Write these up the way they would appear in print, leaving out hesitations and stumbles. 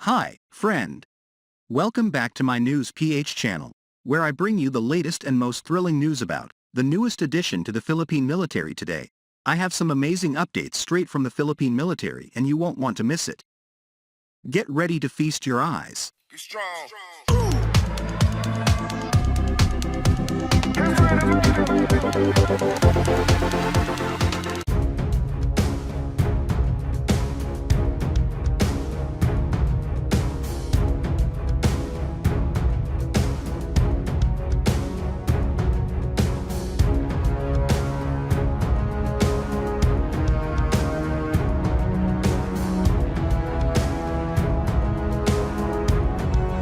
Hi, friend. Welcome back to my News PH channel, where I bring you the latest and most thrilling news about the newest addition to the Philippine military today. I have some amazing updates straight from the Philippine military and you won't want to miss it. Get ready to feast your eyes. Be strong.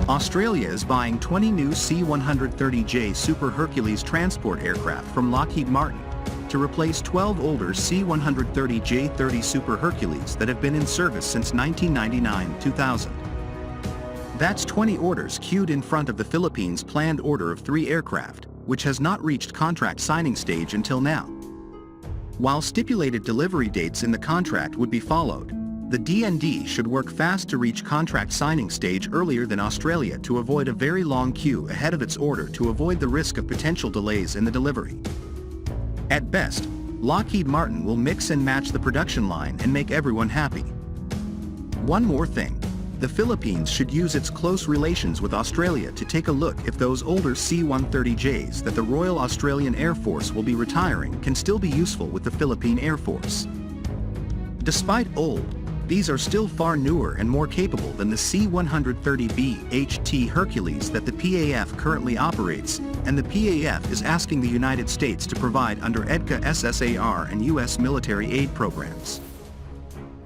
Australia is buying 20 new C-130J Super Hercules transport aircraft from Lockheed Martin to replace 12 older C-130J Super Hercules that have been in service since 1999-2000. That's 20 orders queued in front of the Philippines' planned order of 3 aircraft, which has not reached contract signing stage until now. While stipulated delivery dates in the contract would be followed, the DND should work fast to reach contract signing stage earlier than Australia to avoid a very long queue ahead of its order to avoid the risk of potential delays in the delivery. At best, Lockheed Martin will mix and match the production line and make everyone happy. One more thing, the Philippines should use its close relations with Australia to take a look if those older C-130Js that the Royal Australian Air Force will be retiring can still be useful with the Philippine Air Force. Despite old, these are still far newer and more capable than the C-130B HT Hercules that the PAF currently operates, and the PAF is asking the United States to provide under EDCA SSAR and U.S. military aid programs.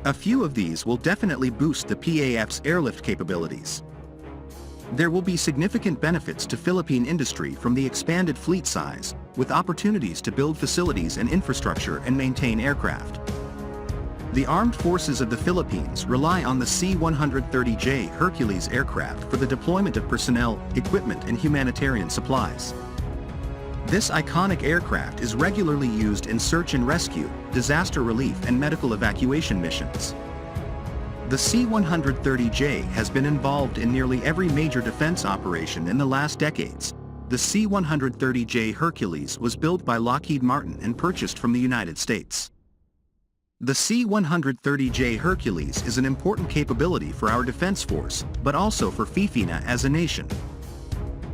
A few of these will definitely boost the PAF's airlift capabilities. There will be significant benefits to Philippine industry from the expanded fleet size, with opportunities to build facilities and infrastructure and maintain aircraft. The armed forces of the Philippines rely on the C-130J Hercules aircraft for the deployment of personnel, equipment and humanitarian supplies. This iconic aircraft is regularly used in search and rescue, disaster relief and medical evacuation missions. The C-130J has been involved in nearly every major defense operation in the last decades. The C-130J Hercules was built by Lockheed Martin and purchased from the United States. The C-130J Hercules is an important capability for our defense force, but also for Philippines as a nation.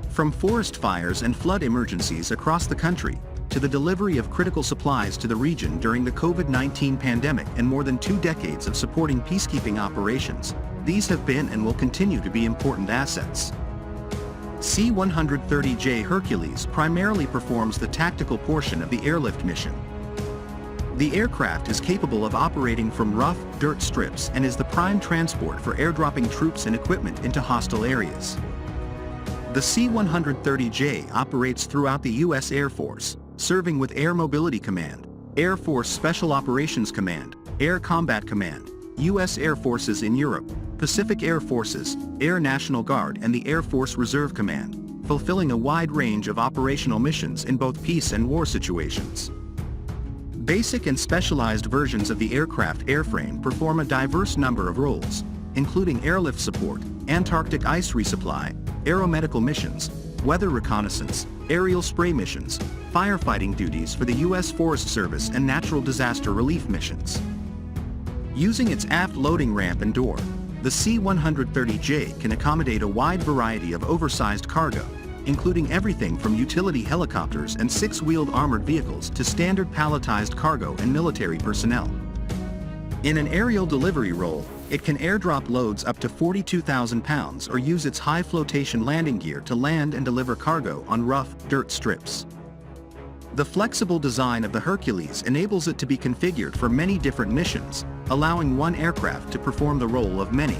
From forest fires and flood emergencies across the country, to the delivery of critical supplies to the region during the COVID-19 pandemic and more than 2 decades of supporting peacekeeping operations, these have been and will continue to be important assets. C-130J Hercules primarily performs the tactical portion of the airlift mission. The aircraft is capable of operating from rough, dirt strips and is the prime transport for airdropping troops and equipment into hostile areas. The C-130J operates throughout the U.S. Air Force, serving with Air Mobility Command, Air Force Special Operations Command, Air Combat Command, U.S. Air Forces in Europe, Pacific Air Forces, Air National Guard and the Air Force Reserve Command, fulfilling a wide range of operational missions in both peace and war situations. Basic and specialized versions of the aircraft airframe perform a diverse number of roles, including airlift support, Antarctic ice resupply, aeromedical missions, weather reconnaissance, aerial spray missions, firefighting duties for the U.S. Forest Service and natural disaster relief missions. Using its aft loading ramp and door, the C-130J can accommodate a wide variety of oversized cargo, including everything from utility helicopters and 6-wheeled armored vehicles to standard palletized cargo and military personnel. In an aerial delivery role, it can airdrop loads up to 42,000 pounds or use its high flotation landing gear to land and deliver cargo on rough, dirt strips. The flexible design of the Hercules enables it to be configured for many different missions, allowing one aircraft to perform the role of many.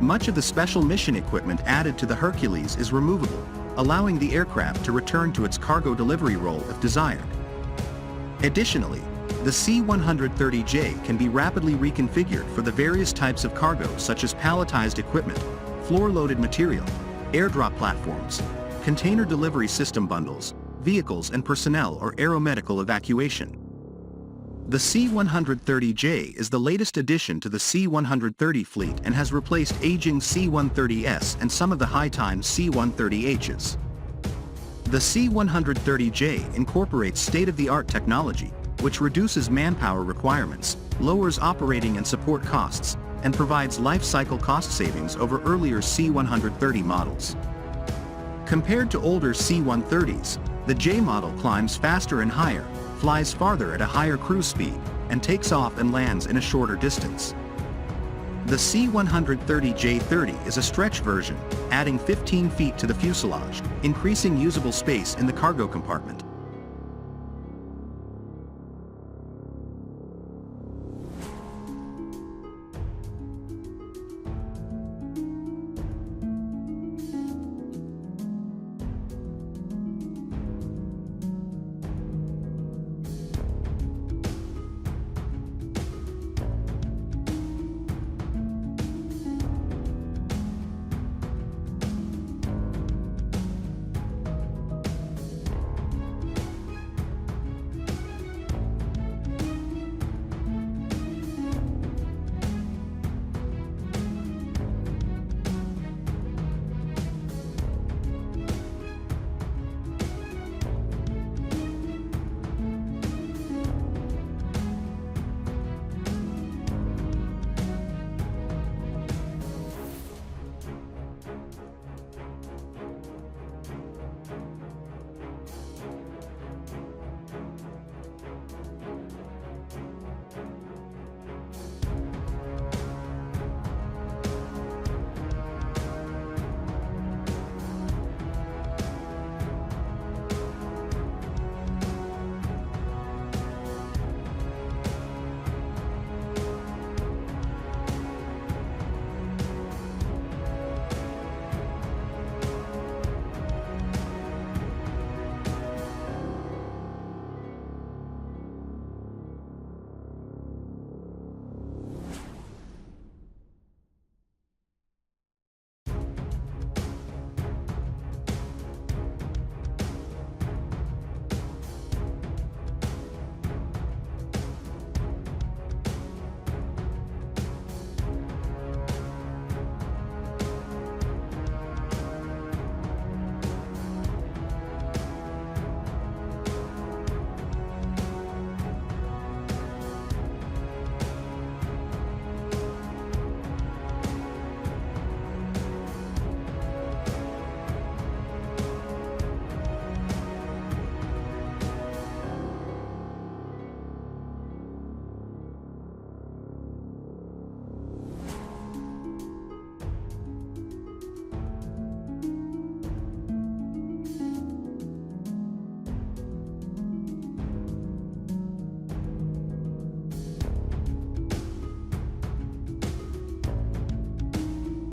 Much of the special mission equipment added to the Hercules is removable, allowing the aircraft to return to its cargo delivery role if desired. Additionally, the C-130J can be rapidly reconfigured for the various types of cargo such as palletized equipment, floor-loaded material, airdrop platforms, container delivery system bundles, vehicles and personnel or aeromedical evacuation. The C-130J is the latest addition to the C-130 fleet and has replaced aging C-130S and some of the high-time C-130Hs. The C-130J incorporates state-of-the-art technology, which reduces manpower requirements, lowers operating and support costs, and provides life cycle cost savings over earlier C-130 models. Compared to older C-130s, the J model climbs faster and higher, flies farther at a higher cruise speed, and takes off and lands in a shorter distance. The C-130J is a stretch version, adding 15 feet to the fuselage, increasing usable space in the cargo compartment.